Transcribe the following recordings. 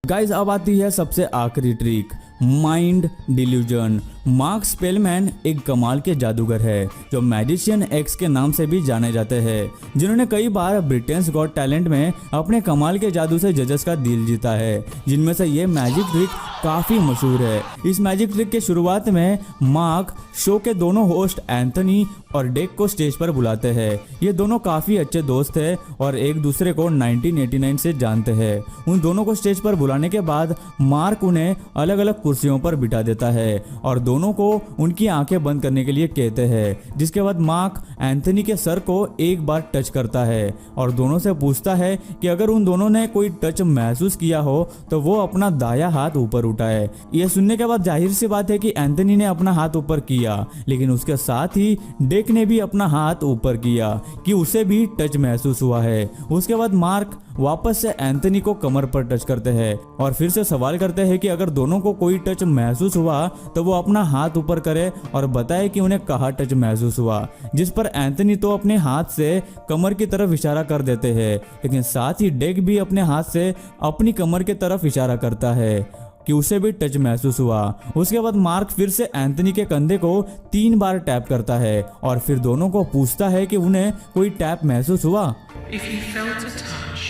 Guys अब आती है सबसे आखिरी ट्रिक, माइंड डिल्यूजन। मार्क स्पेलमैन एक कमाल के जादूगर है जो मैजिशियन एक्स के नाम से भी जाने जाते हैं, जिन्होंने कई बार ब्रिटेन्स गॉट टैलेंट में अपने कमाल के जादू से जजेस का दिल जीता है, जिनमें से ये मैजिक ट्रिक काफ़ी मशहूर है। इस मैजिक ट्रिक के शुरुआत में मार्क शो के दोनों होस्ट एंथनी और डेक को स्टेज पर बुलाते हैं। ये दोनों काफ़ी अच्छे दोस्त हैं और एक दूसरे को 1989 से जानते हैं। उन दोनों को स्टेज पर बुलाने के बाद मार्क उन्हें अलग अलग कुर्सियों पर बिठा देता है और दोनों को उनकी आंखें बंद करने के लिए कहते हैं। जिसके बाद मार्क एंथनी के सर को एक बार टच करता है और दोनों से पूछता है कि अगर उन दोनों ने कोई टच महसूस किया हो तो वो अपना दायां हाथ ऊपर उठाए। यह सुनने के बाद जाहिर सी बात है कि एंथनी ने अपना हाथ ऊपर किया, लेकिन उसके साथ ही डेक ने भी अपना हाथ ऊपर किया कि उसे भी टच महसूस हुआ है। उसके बाद मार्क वापस से एंथनी को कमर पर टच करते हैं और फिर से सवाल करते हैं कि अगर दोनों को कोई टच महसूस हुआ तो वो अपना हाथ ऊपर करे और बताए कि उन्हें कहाँ टच महसूस हुआ। जिस पर एंथनी तो अपने हाथ से कमर की तरफ इशारा कर देते हैं, लेकिन साथ ही डेक भी अपने हाथ से अपनी कमर की तरफ इशारा करता है कि उसे भी टच महसूस हुआ। उसके बाद मार्क फिर से एंथनी के कंधे को 3 बार टैप करता है और फिर दोनों को पूछता है कि उन्हें कोई टैप महसूस हुआ। If you felt a touch,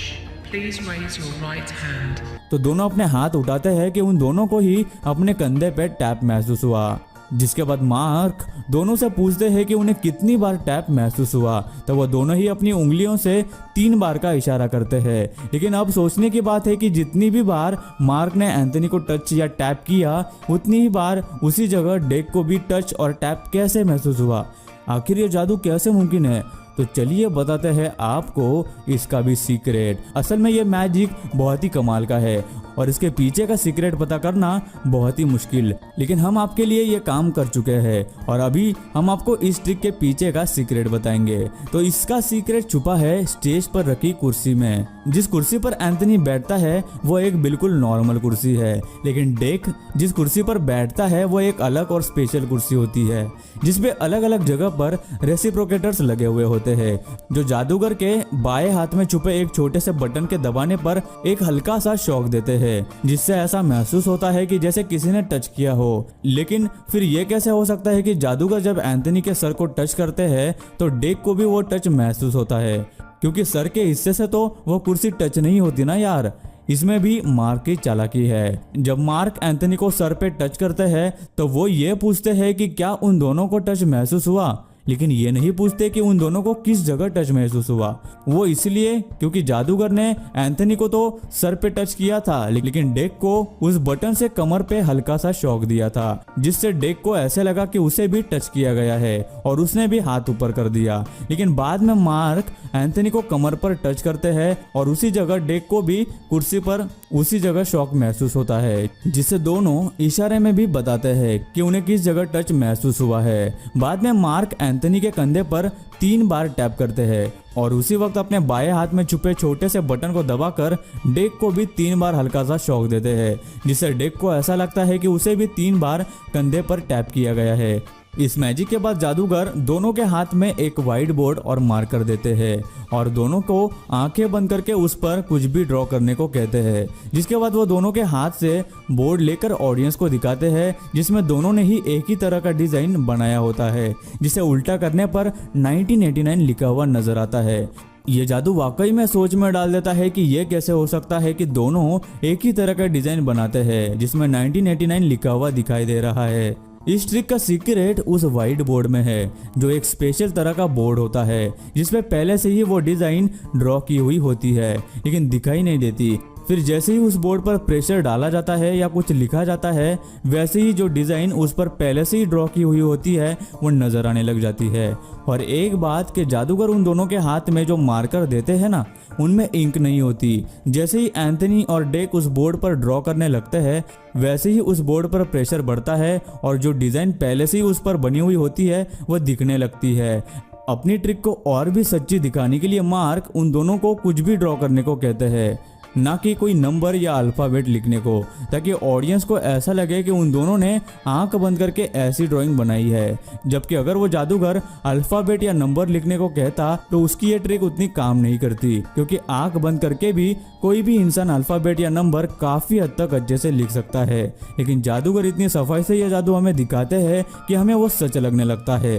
please raise your right hand. तो दोनों अपने हाथ उठाते हैं कि उन दोनों को ही अपने कंधे पे टैप महसूस हुआ। जिसके बाद मार्क दोनों से पूछते हैं कि उन्हें कितनी बार टैप महसूस हुआ, तो वो दोनों ही अपनी उंगलियों से 3 बार का इशारा करते हैं। लेकिन अब सोचने की बात है कि जितनी भी बार मार्क ने एंथनी को टच या टैप किया, उतनी ही बार उसी जगह डेक को भी टच और टैप कैसे महसूस हुआ। आखिर ये जादू कैसे मुमकिन है? तो चलिए बताते हैं आपको इसका भी सीक्रेट। असल में ये मैजिक बहुत ही कमाल का है और इसके पीछे का सीक्रेट पता करना बहुत ही मुश्किल, लेकिन हम आपके लिए ये काम कर चुके हैं और अभी हम आपको इस ट्रिक के पीछे का सीक्रेट बताएंगे। तो इसका सीक्रेट छुपा है स्टेज पर रखी कुर्सी में। जिस कुर्सी पर एंथनी बैठता है वो एक बिल्कुल नॉर्मल कुर्सी है, लेकिन डेक जिस कुर्सी पर बैठता है वो एक अलग और स्पेशल कुर्सी होती है, जिसपे अलग अलग जगह पर रेसिप्रोकेटर्स लगे हुए होते हैं, जो जादूगर के बाएं हाथ में छुपे एक छोटे से बटन के दबाने पर एक हल्का सा शॉक देते हैं, जिससे ऐसा महसूस होता है कि जैसे किसी ने टच किया हो। लेकिन फिर यह कैसे हो सकता है कि जादूगर जब एंथनी के सर को टच करते हैं तो डेक को भी वो टच महसूस होता है, क्योंकि सर के हिस्से से तो वो कुर्सी टच नहीं होती ना यार। इसमें भी मार्क की चालाकी है। जब मार्क एंथनी को सर पे टच करते हैं तो वो ये पूछते हैं कि क्या उन दोनों को टच महसूस हुआ, लेकिन ये नहीं पूछते कि उन दोनों को किस जगह टच महसूस हुआ। वो इसलिए क्योंकि जादूगर ने एंथनी को तो सर पे टच किया था, लेकिन डेक को उस बटन से कमर पे हल्का सा शॉक दिया था, जिससे डेक को ऐसे लगा कि उसे भी टच किया गया है और उसने भी हाथ ऊपर कर दिया। लेकिन बाद में मार्क एंथनी को कमर पर टच करते हैं और उसी जगह डेक को भी कुर्सी पर उसी जगह शॉक महसूस होता है, जिससे दोनों इशारे में भी बताते हैं कि उन्हें किस जगह टच महसूस हुआ है। बाद में मार्क एंथनी के कंधे पर 3 बार टैप करते हैं और उसी वक्त अपने बाएं हाथ में छुपे छोटे से बटन को दबाकर डेक को भी 3 बार हल्का सा शॉक देते हैं, जिससे डेक को ऐसा लगता है कि उसे भी 3 बार कंधे पर टैप किया गया है। इस मैजिक के बाद जादूगर दोनों के हाथ में एक व्हाइट बोर्ड और मार्कर देते हैं और दोनों को आंखें बंद करके उस पर कुछ भी ड्रॉ करने को कहते हैं। जिसके बाद वो दोनों के हाथ से बोर्ड लेकर ऑडियंस को दिखाते हैं, जिसमें दोनों ने ही एक ही तरह का डिजाइन बनाया होता है, जिसे उल्टा करने पर 1989 लिखा हुआ नजर आता है। ये जादू वाकई में सोच में डाल देता है कि ये कैसे हो सकता है कि दोनों एक ही तरह का डिजाइन बनाते हैं जिसमें 1989 लिखा हुआ दिखाई दे रहा है। इस ट्रिक का सीक्रेट उस व्हाइट बोर्ड में है, जो एक स्पेशल तरह का बोर्ड होता है जिसमें पहले से ही वो डिजाइन ड्रॉ की हुई होती है, लेकिन दिखाई नहीं देती। फिर जैसे ही उस बोर्ड पर प्रेशर डाला जाता है या कुछ लिखा जाता है, वैसे ही जो डिज़ाइन उस पर पहले से ही ड्रॉ की हुई होती है वो नज़र आने लग जाती है। और एक बात कि जादूगर उन दोनों के हाथ में जो मार्कर देते हैं ना, उनमें इंक नहीं होती। जैसे ही एंथनी और डेक उस बोर्ड पर ड्रॉ करने लगते हैं, वैसे ही उस बोर्ड पर प्रेशर बढ़ता है और जो डिज़ाइन पहले से ही उस पर बनी हुई होती है वह दिखने लगती है। अपनी ट्रिक को और भी सच्ची दिखाने के लिए मार्क उन दोनों को कुछ भी ड्रॉ करने को कहते हैं। ना कि कोई नंबर या अल्फ़ाबेट लिखने को, ताकि ऑडियंस को ऐसा लगे कि उन दोनों ने आंख बंद करके ऐसी ड्राइंग बनाई है। जबकि अगर वो जादूगर अल्फ़ाबेट या नंबर लिखने को कहता तो उसकी ये ट्रिक उतनी काम नहीं करती, क्योंकि आंख बंद करके भी कोई भी इंसान अल्फ़ाबेट या नंबर काफ़ी हद तक अच्छे से लिख सकता है। लेकिन जादूगर इतनी सफाई से यह जादू हमें दिखाते हैं कि हमें वो सच लगने लगता है।